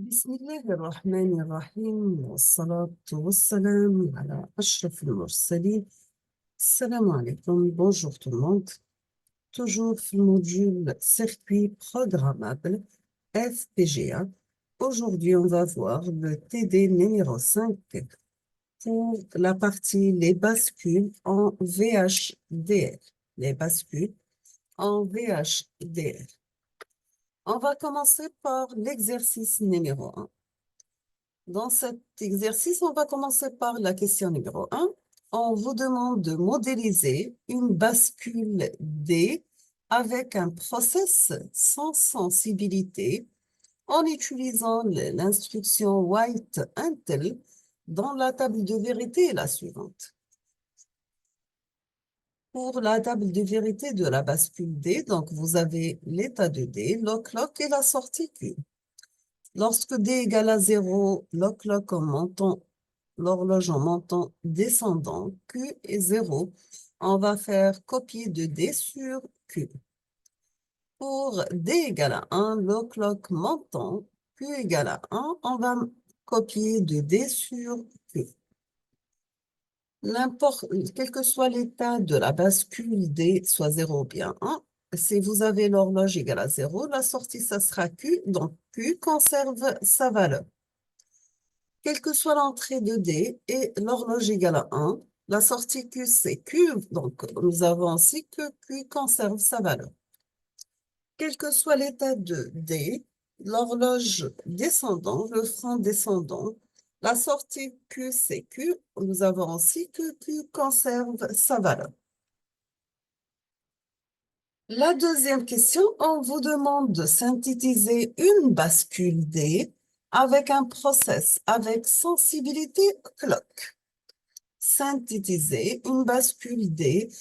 بسم الله الرحمن الرحيم والصلاة والسلام على أشرف المرسلين. Salam alaikum, bonjour tout le monde. Toujours le module circuit programmable FPGA. Aujourd'hui, on va voir le TD numéro 5 pour la partie les bascules en VHDL. Les bascules en VHDL. On va commencer par l'exercice numéro 1. Dans cet exercice, on va commencer par la question numéro 1. On vous demande de modéliser une bascule D avec un process sans sensibilité en utilisant l'instruction White Intel dont la table de vérité est la suivante. Pour la table de vérité de la bascule D, donc vous avez l'état de D, lock et la sortie Q. Lorsque D égale à 0, lock en montant, l'horloge en montant descendant, Q est 0, on va faire copier de D sur Q. Pour D égale à 1, lock montant, Q égale à 1, on va copier de D sur Q. Quel que soit l'état de la bascule D, soit 0 ou bien 1, si vous avez l'horloge égale à 0, la sortie, ça sera Q, donc Q conserve sa valeur. Quelle que soit l'entrée de D et l'horloge égale à 1, la sortie Q, c'est Q, donc nous avons aussi que Q conserve sa valeur. Quel que soit l'état de D, l'horloge descendant, le frein descendant, la sortie Q, c'est Q, nous avons aussi que Q conserve sa valeur. La deuxième question, on vous demande de synthétiser une bascule D avec un process avec sensibilité clock. Synthétiser une bascule D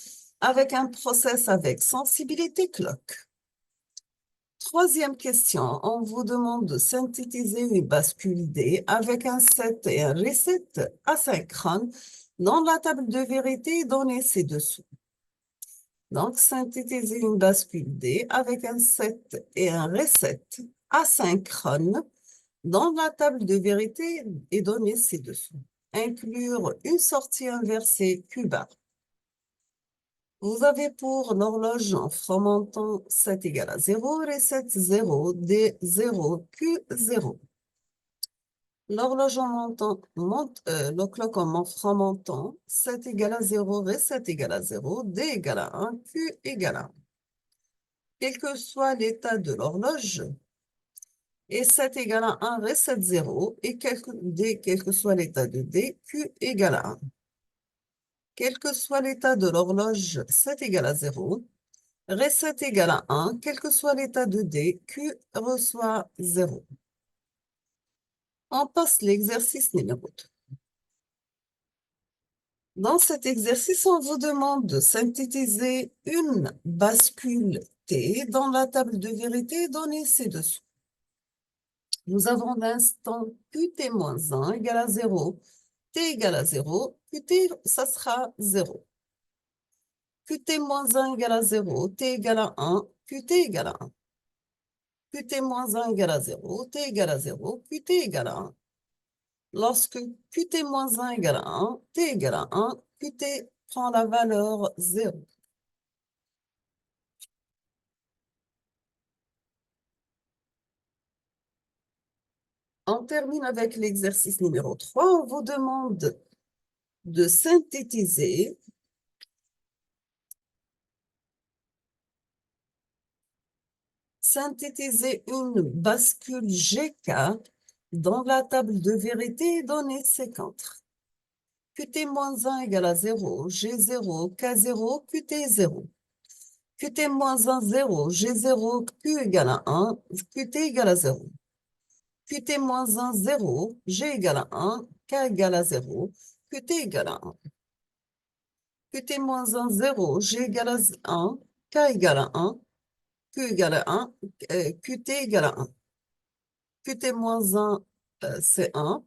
avec un process avec sensibilité clock. Troisième question, on vous demande de synthétiser une bascule D avec un set et un reset asynchrone dont la table de vérité est donnée ci-dessous. Donc, synthétiser une bascule D avec un set et un reset asynchrone dont la table de vérité est donnée ci-dessous. Inclure une sortie inversée Q bar. Vous avez pour l'horloge en fromentant 7 égale à 0, reset 0, D 0, Q 0. L'horloge en montant, le clock en fromentant 7 égale à 0, reset égale à 0, D égale à 1, Q égale à 1. Quel que soit l'état de l'horloge, et 7 égale à 1, reset 0, et quel que soit l'état de D, Q égale à 1. Quel que soit l'état de l'horloge, 7 égale à 0, reset égale à 1, quel que soit l'état de D, Q reçoit 0. On passe l'exercice numéro 2. Dans cet exercice, on vous demande de synthétiser une bascule T dans la table de vérité donnée ci-dessous. Nous avons l'instant Qt-1 égale à 0, T égale à 0, Qt, ça sera 0. Qt-1 égale à 0, T égale à 1, Qt égale à 1. Qt-1 égale à 0, T égale à 0, Qt égale à 1. Lorsque Qt-1 égale à 1, T égale à 1, Qt prend la valeur 0. On termine avec l'exercice numéro 3. On vous demande de synthétiser une bascule GK dans la table de vérité donnée ci-contre. Qt-1 égale à 0, G0, K0, Qt0. Qt-1 0, G0, Q égale à 1, Qt égale à 0. Qt-1 0, G égale à 1, K égale à 0, Qt égale à 1. Qt-1 0, G égale à 1, K égale à 1, Q égale à 1, Qt égale à 1. Qt-1, c'est 1,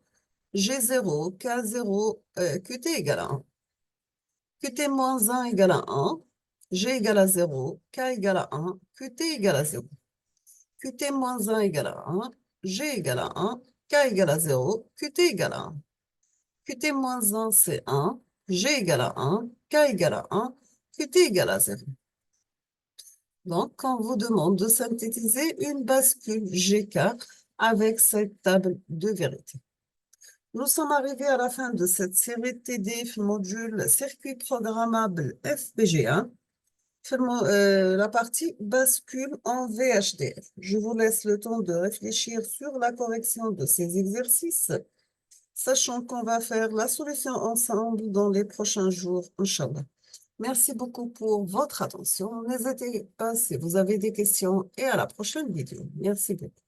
G0, K0, Qt égale à 1. Qt-1 égale à 1, G égale à 0, K égale à 1, Qt égale à 0. Qt-1 égale à 1, G égale à 1, K égale à 0, Qt égale à 1. Qt moins 1, c'est 1, G égale à 1, K égale à 1, Qt égale à 0. Donc, on vous demande de synthétiser une bascule GK avec cette table de vérité. Nous sommes arrivés à la fin de cette série TDF module circuit programmable FPGA. La partie bascule en VHDL. Je vous laisse le temps de réfléchir sur la correction de ces exercices, sachant qu'on va faire la solution ensemble dans les prochains jours, Inch'Allah. Merci beaucoup pour votre attention. N'hésitez pas si vous avez des questions et à la prochaine vidéo. Merci beaucoup.